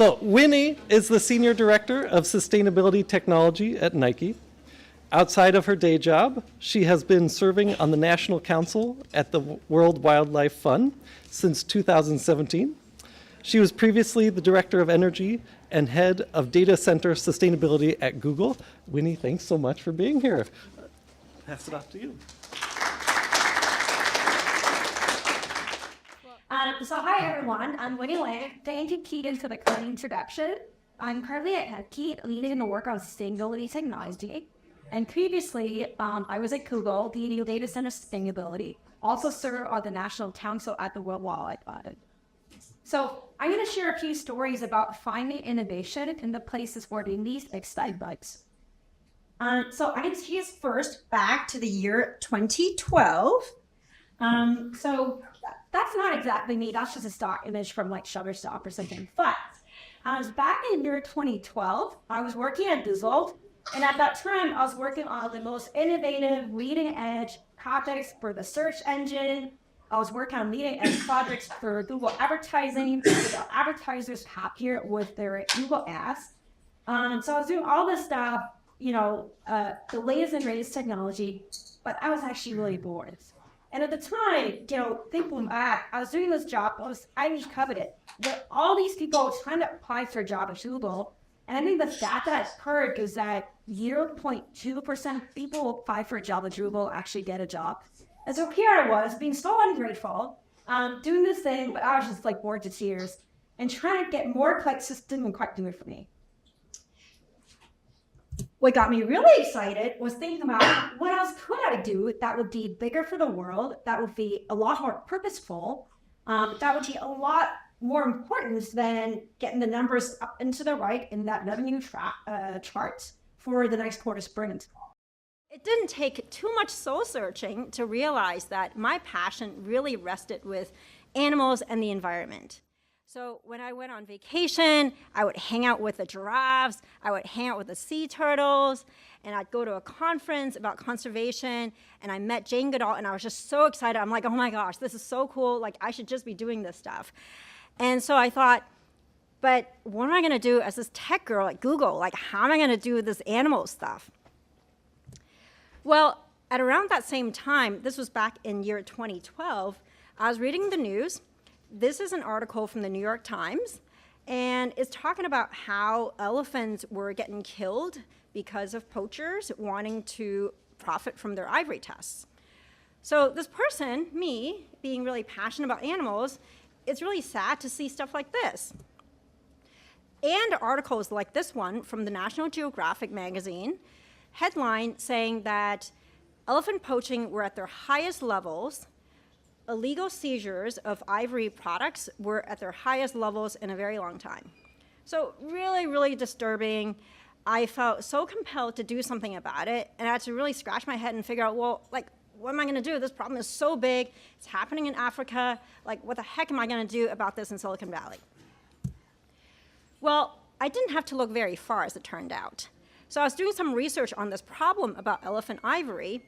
So Winnie is the Senior Director of Sustainability Technology at Nike. Outside of her day job, she has been serving on the National Council at the World Wildlife Fund since 2017. She was previously the Director of Energy and Head of Data Center Sustainability at Google. Winnie, thanks so much for being here. Pass it off to you. So hi everyone, I'm Winnie Lam. Thank you, Keegan, for the kind introduction. I'm currently at Nike leading the work on sustainability technology. And previously, I was at Google, leading data center sustainability. Also served on the National Council at the World Wildlife Fund. So I'm going to share a few stories about finding innovation in the places where they least expect bugs. So I can take us first back to the year 2012. So that's not exactly me. That's just a stock image from like Shutterstock or something. But back in year 2012, I was working at Google. And at that time, I was working on the most innovative, leading-edge projects for the search engine. I was working on leading-edge projects for Google advertising, to get advertisers happier with their Google ads. So I was doing all this stuff, the latest and greatest technology, but I was actually really bored. And at the time, thinking back, I was doing this job, I just coveted it. But all these people trying to apply for a job at Google. And I think the stat that I've heard is that 0.2% of people who apply for a job at Google actually get a job. And so here I was, being so ungrateful, doing this thing, but I was just like bored to tears, and trying to get more clicks just didn't quite do it for me. What got me really excited was thinking about what else could I do that would be bigger for the world, that would be a lot more purposeful, that would be a lot more important than getting the numbers up and to the right in that revenue chart for the next quarter sprint. It didn't take too much soul searching to realize that my passion really rested with animals and the environment. So when I went on vacation, I would hang out with the giraffes, I would hang out with the sea turtles, and I'd go to a conference about conservation, and I met Jane Goodall, and I was just so excited. I'm like, oh my gosh, this is so cool. Like, I should just be doing this stuff. And so I thought, but what am I going to do as this tech girl at Google? Like, how am I going to do this animal stuff? Well, at around that same time, this was back in year 2012, I was reading the news. This is an article from the New York Times, and it's talking about how elephants were getting killed because of poachers wanting to profit from their ivory tusks. So this person, me, being really passionate about animals, it's really sad to see stuff like this. And articles like this one from the National Geographic magazine, headline saying that elephant poaching were at their highest levels, illegal seizures of ivory products were at their highest levels in a very long time. So really, really disturbing. I felt so compelled to do something about it, and I had to really scratch my head and figure out, well, like, what am I going to do? This problem is so big. It's happening in Africa. Like, what the heck am I going to do about this in Silicon Valley? Well, I didn't have to look very far, as it turned out. So I was doing some research on this problem about elephant ivory,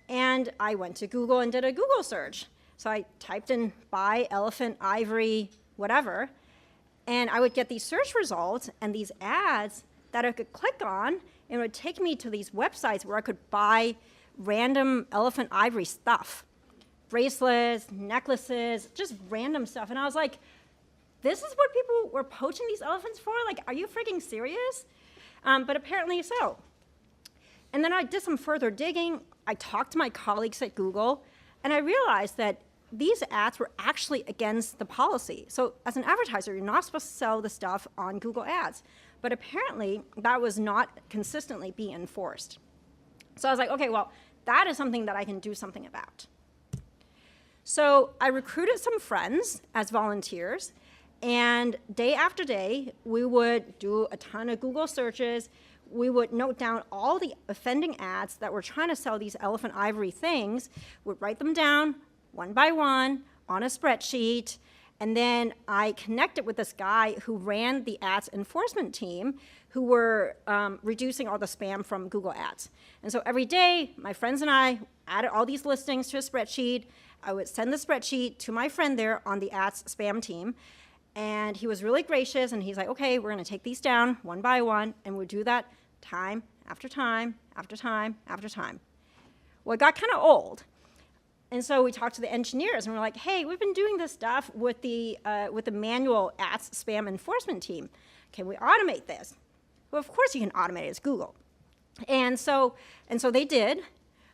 and I went to Google and did a Google search. So I typed in buy elephant ivory whatever, and I would get these search results and these ads that I could click on, and it would take me to these websites where I could buy random elephant ivory stuff, bracelets, necklaces, just random stuff. And I was like, this is what people were poaching these elephants for? Like, are you freaking serious? But apparently so. And then I did some further digging. I talked to my colleagues at Google, and I realized that these ads were actually against the policy. So as an advertiser, you're not supposed to sell the stuff on Google Ads. But apparently, that was not consistently being enforced. So I was like, okay, well, that is something that I can do something about. So I recruited some friends as volunteers, and day after day, we would do a ton of Google searches. We would note down all the offending ads that were trying to sell these elephant ivory things, would write them down one by one on a spreadsheet, and then I connected with this guy who ran the ads enforcement team who were reducing all the spam from Google Ads. And so every day, my friends and I added all these listings to a spreadsheet. I would send the spreadsheet to my friend there on the ads spam team, And he was really gracious, and he's like, okay, we're going to take these down one by one, and we'll do that time after time after time after time. Well, it got kind of old. And so we talked to the engineers, and we're like, hey, we've been doing this stuff with the manual ads spam enforcement team. Can we automate this? Well, of course you can automate it. It's Google. And so they did,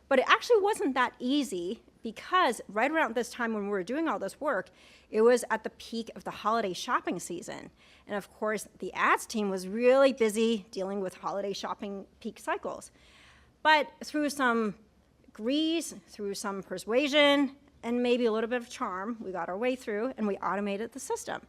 but it actually wasn't that easy, because right around this time when we were doing all this work, it was at the peak of the holiday shopping season. And of course, the ads team was really busy dealing with holiday shopping peak cycles. But through some grease, through some persuasion, and maybe a little bit of charm, we got our way through, and we automated the system.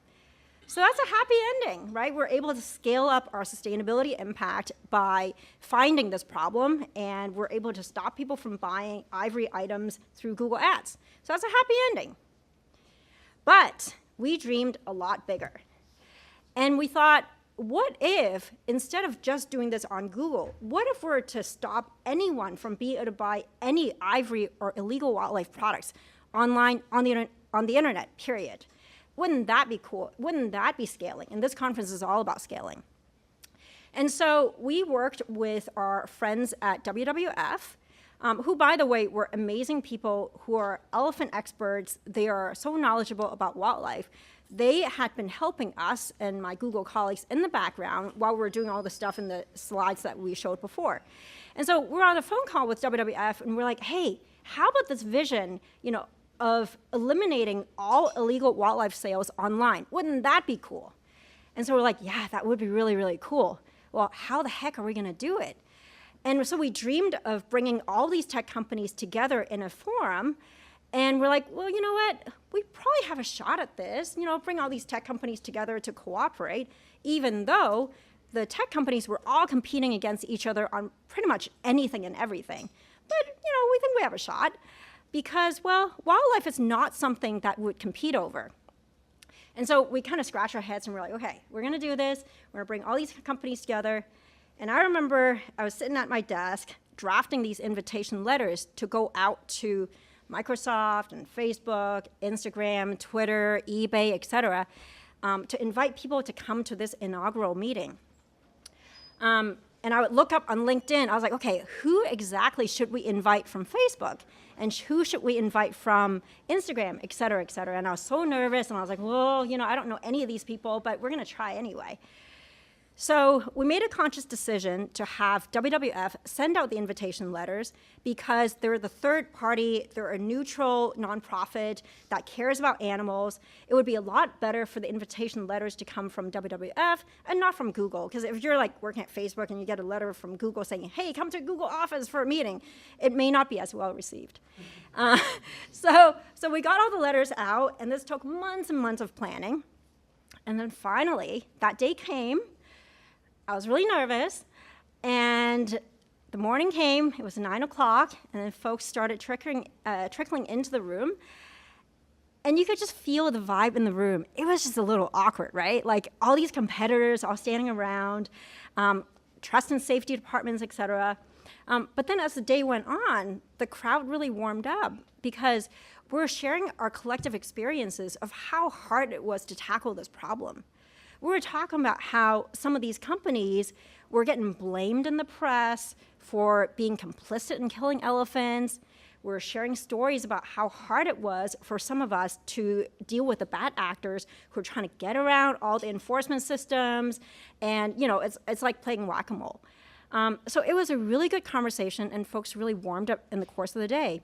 So that's a happy ending, right? We're able to scale up our sustainability impact by finding this problem, and we're able to stop people from buying ivory items through Google Ads. So that's a happy ending. But we dreamed a lot bigger. And we thought, what if, instead of just doing this on Google, what if we were to stop anyone from being able to buy any ivory or illegal wildlife products online, on the internet, period? Wouldn't that be cool? Wouldn't that be scaling? And this conference is all about scaling. And so we worked with our friends at WWF, who, by the way, were amazing people who are elephant experts. They are so knowledgeable about wildlife. They had been helping us and my Google colleagues in the background while we were doing all the stuff in the slides that we showed before. And so we're on a phone call with WWF, and we're like, hey, how about this vision, of eliminating all illegal wildlife sales online? Wouldn't that be cool? And so we're like, yeah, that would be really, really cool. Well, how the heck are we going to do it? And so we dreamed of bringing all these tech companies together in a forum. And we're like, well, you know what? We probably have a shot at this. Bring all these tech companies together to cooperate, even though the tech companies were all competing against each other on pretty much anything and everything. But, we think we have a shot. Because, well, wildlife is not something that would compete over. And so we kind of scratch our heads and we're like, okay, we're going to do this. We're going to bring all these companies together. And I remember I was sitting at my desk drafting these invitation letters to go out to Microsoft and Facebook, Instagram, Twitter, eBay, et cetera, to invite people to come to this inaugural meeting. And I would look up on LinkedIn. I was like, okay, who exactly should we invite from Facebook? And who should we invite from Instagram, et cetera, et cetera? And I was so nervous, and I was like, well, I don't know any of these people, but we're going to try anyway. So we made a conscious decision to have WWF send out the invitation letters because they're the third party, they're a neutral nonprofit that cares about animals. It would be a lot better for the invitation letters to come from WWF and not from Google. Because if you're like working at Facebook and you get a letter from Google saying, hey, come to Google office for a meeting, it may not be as well received. So we got all the letters out, and this took months and months of planning. And then finally, that day came. I was really nervous, and the morning came. It was 9 o'clock, and then folks started trickling into the room, and you could just feel the vibe in the room. It was just a little awkward, right? Like all these competitors all standing around, trust and safety departments, et cetera. But then as the day went on, the crowd really warmed up because we're sharing our collective experiences of how hard it was to tackle this problem. We were talking about how some of these companies were getting blamed in the press for being complicit in killing elephants. We're sharing stories about how hard it was for some of us to deal with the bad actors who are trying to get around all the enforcement systems. And, it's like playing whack-a-mole. So it was a really good conversation, and folks really warmed up in the course of the day.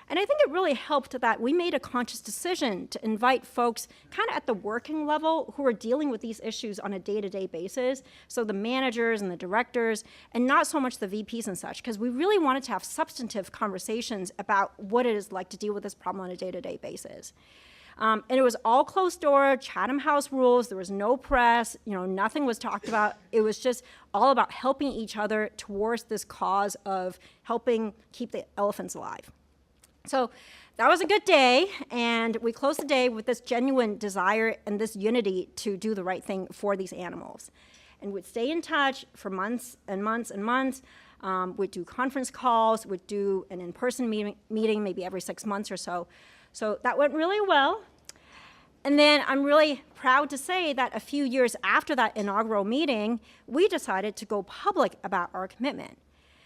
And I think it really helped that we made a conscious decision to invite folks kind of at the working level who are dealing with these issues on a day-to-day basis, so the managers and the directors, and not so much the VPs and such, because we really wanted to have substantive conversations about what it is like to deal with this problem on a day-to-day basis. And it was all closed door, Chatham House rules. There was no press, nothing was talked about. It was just all about helping each other towards this cause of helping keep the elephants alive. So that was a good day, and we closed the day with this genuine desire and this unity to do the right thing for these animals. And we'd stay in touch for months and months and months. We'd do conference calls, we'd do an in-person meeting maybe every 6 months or so. So that went really well. And then I'm really proud to say that a few years after that inaugural meeting, we decided to go public about our commitment.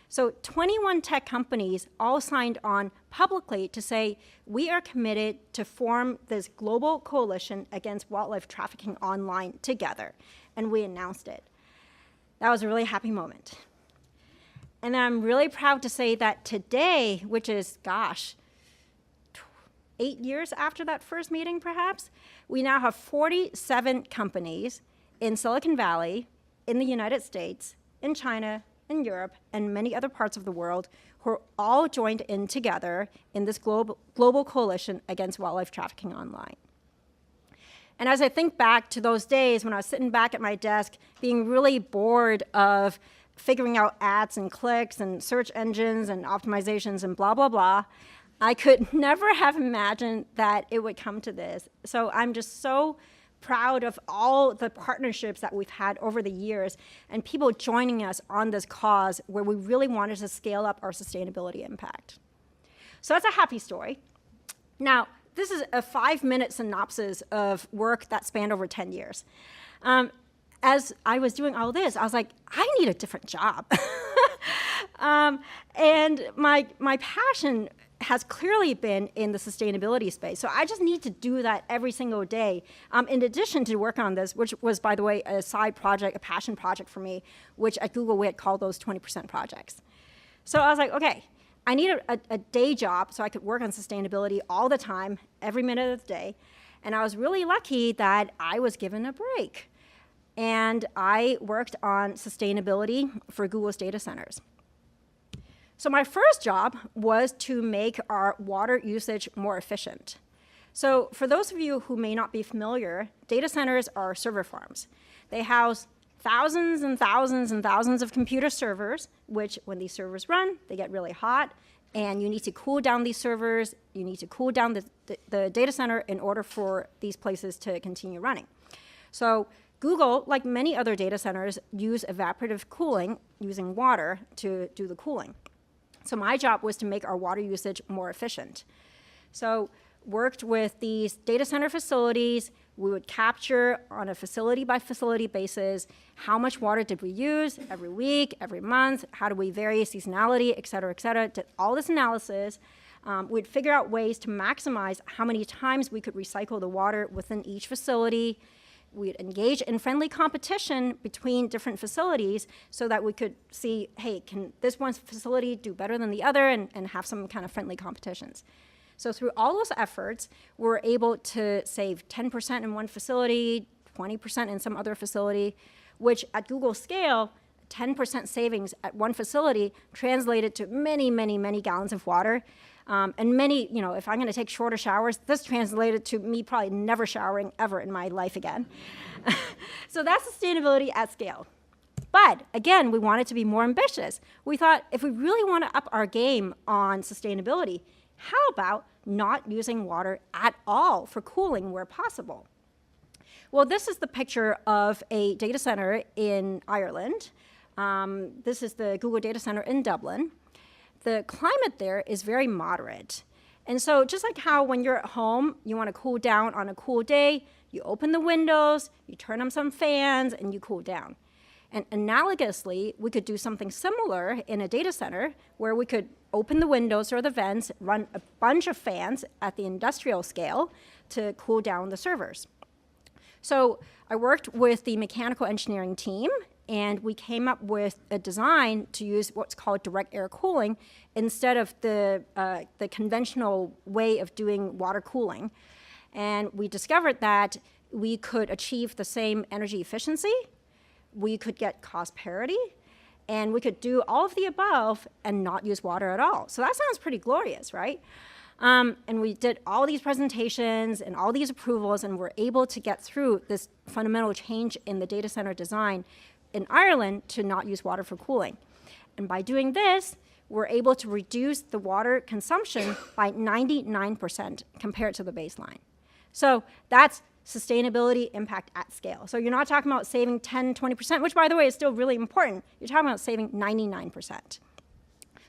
So 21 tech companies all signed on publicly to say, we are committed to form this global coalition against wildlife trafficking online together. And we announced it. That was a really happy moment. And I'm really proud to say that today, which is, gosh, 8 years after that first meeting, perhaps, we now have 47 companies in Silicon Valley, in the United States, in China, in Europe, and many other parts of the world who are all joined in together in this global coalition against wildlife trafficking online. And as I think back to those days when I was sitting back at my desk, being really bored of figuring out ads and clicks and search engines and optimizations and blah, blah, blah, I could never have imagined that it would come to this. So I'm just so proud of all the partnerships that we've had over the years and people joining us on this cause where we really wanted to scale up our sustainability impact. So that's a happy story. Now, this is a 5-minute synopsis of work that spanned over 10 years. As I was doing all this, I was like, I need a different job. And my passion has clearly been in the sustainability space. So I just need to do that every single day. In addition to work on this, which was, by the way, a side project, a passion project for me, which at Google we had called those 20% projects. So I was like, okay, I need a day job so I could work on sustainability all the time, every minute of the day. And I was really lucky that I was given a break. And I worked on sustainability for Google's data centers. So my first job was to make our water usage more efficient. So for those of you who may not be familiar, data centers are server farms. They house thousands and thousands and thousands of computer servers, which when these servers run, they get really hot, and you need to cool down these servers, you need to cool down the data center in order for these places to continue running. So Google, like many other data centers, use evaporative cooling using water to do the cooling. So my job was to make our water usage more efficient. So worked with these data center facilities. We would capture on a facility by facility basis how much water did we use every week, every month, how do we vary seasonality, et cetera, did all this analysis. We'd figure out ways to maximize how many times we could recycle the water within each facility. We'd engage in friendly competition between different facilities so that we could see, hey, can this one facility do better than the other, and have some kind of friendly competitions. So through all those efforts, we're able to save 10% in one facility, 20% in some other facility, which at Google scale, 10% savings at one facility translated to many, many, many gallons of water. And many, if I'm going to take shorter showers, this translated to me probably never showering ever in my life again. So that's sustainability at scale. But again, we wanted to be more ambitious. We thought if we really want to up our game on sustainability, how about not using water at all for cooling where possible? Well, this is the picture of a data center in Ireland. This is the Google data center in Dublin. The climate there is very moderate. And so just like how when you're at home, you want to cool down on a cool day, you open the windows, you turn on some fans, and you cool down. And analogously, we could do something similar in a data center where we could open the windows or the vents, run a bunch of fans at the industrial scale to cool down the servers. So I worked with the mechanical engineering team, and we came up with a design to use what's called direct air cooling instead of the conventional way of doing water cooling. And we discovered that we could achieve the same energy efficiency, we could get cost parity, and we could do all of the above and not use water at all. So that sounds pretty glorious, right? And we did all these presentations and all these approvals, and were able to get through this fundamental change in the data center design in Ireland to not use water for cooling. And by doing this, we're able to reduce the water consumption by 99% compared to the baseline. So that's sustainability impact at scale. So you're not talking about saving 10, 20%, which by the way is still really important. You're talking about saving 99%.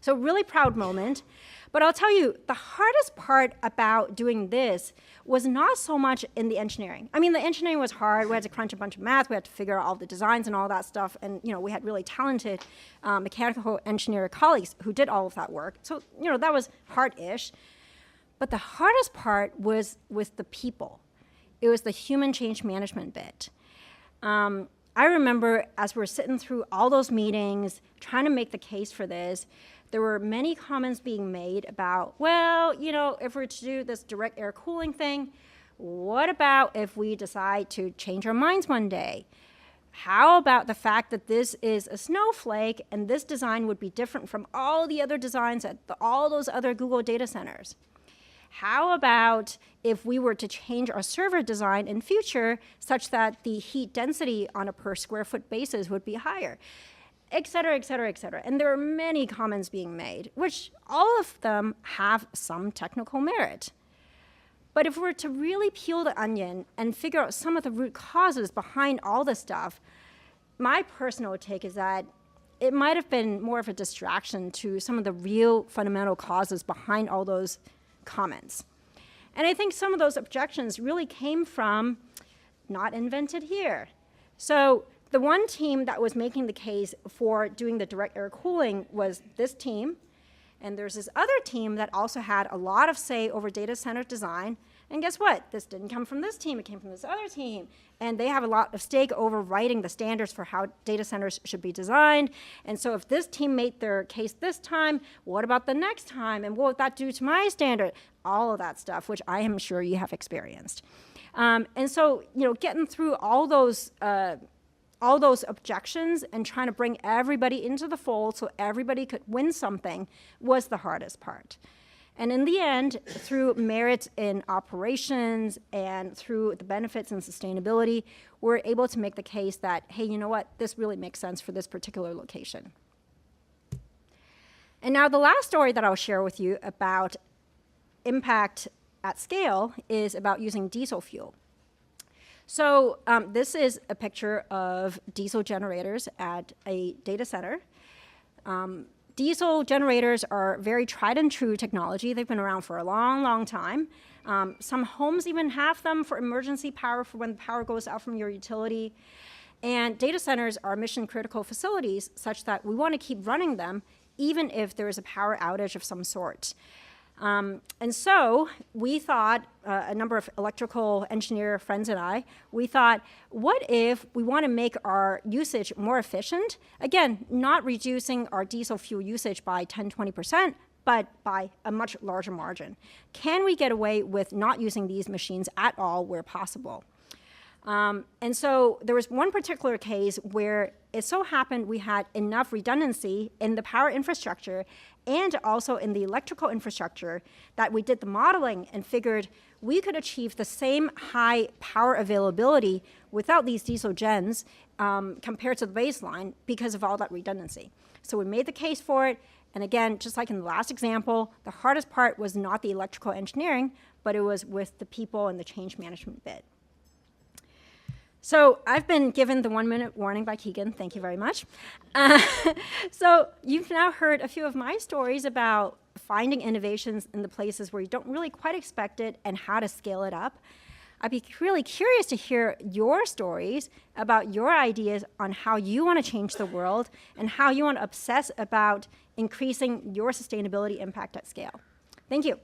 So really proud moment. But I'll tell you, the hardest part about doing this was not so much in the engineering. I mean, the engineering was hard. We had to crunch a bunch of math. We had to figure out all the designs and all that stuff. And, we had really talented mechanical engineer colleagues who did all of that work. So, that was hard-ish. But the hardest part was with the people. It was the human change management bit. I remember as we were sitting through all those meetings, trying to make the case for this, there were many comments being made about, well, if we're to do this direct air cooling thing, what about if we decide to change our minds one day? How about the fact that this is a snowflake and this design would be different from all the other designs at all those other Google data centers? How about if we were to change our server design in future such that the heat density on a per square foot basis would be higher? Et cetera, et cetera, et cetera. And there are many comments being made, which all of them have some technical merit. But if we're to really peel the onion and figure out some of the root causes behind all this stuff, my personal take is that it might have been more of a distraction to some of the real fundamental causes behind all those comments. And I think some of those objections really came from not invented here. So the one team that was making the case for doing the direct air cooling was this team. And there's this other team that also had a lot of say over data center design. And guess what? This didn't come from this team. It came from this other team. And they have a lot of stake over writing the standards for how data centers should be designed. And so if this team made their case this time, what about the next time? And what would that do to my standard? All of that stuff, which I am sure you have experienced. And so, getting through all those objections and trying to bring everybody into the fold so everybody could win something was the hardest part. And in the end, through merit in operations and through the benefits in sustainability, we're able to make the case that, hey, you know what, this really makes sense for this particular location. And now the last story that I'll share with you about impact at scale is about using diesel fuel. So this is a picture of diesel generators at a data center. Diesel generators are very tried and true technology. They've been around for a long, long time. Some homes even have them for emergency power for when the power goes out from your utility. And data centers are mission critical facilities such that we want to keep running them even if there is a power outage of some sort. And so we thought, a number of electrical engineer friends and I, we thought, what if we want to make our usage more efficient? Again, not reducing our diesel fuel usage by 10, 20%, but by a much larger margin. Can we get away with not using these machines at all where possible? And so there was one particular case where it so happened we had enough redundancy in the power infrastructure and also in the electrical infrastructure that we did the modeling and figured we could achieve the same high power availability without these diesel gens compared to the baseline because of all that redundancy. So we made the case for it. And again, just like in the last example, the hardest part was not the electrical engineering, but it was with the people and the change management bit. So I've been given the 1-minute warning by Keegan. Thank you very much. So you've now heard a few of my stories about finding innovations in the places where you don't really quite expect it and how to scale it up. I'd be really curious to hear your stories about your ideas on how you want to change the world and how you want to obsess about increasing your sustainability impact at scale. Thank you.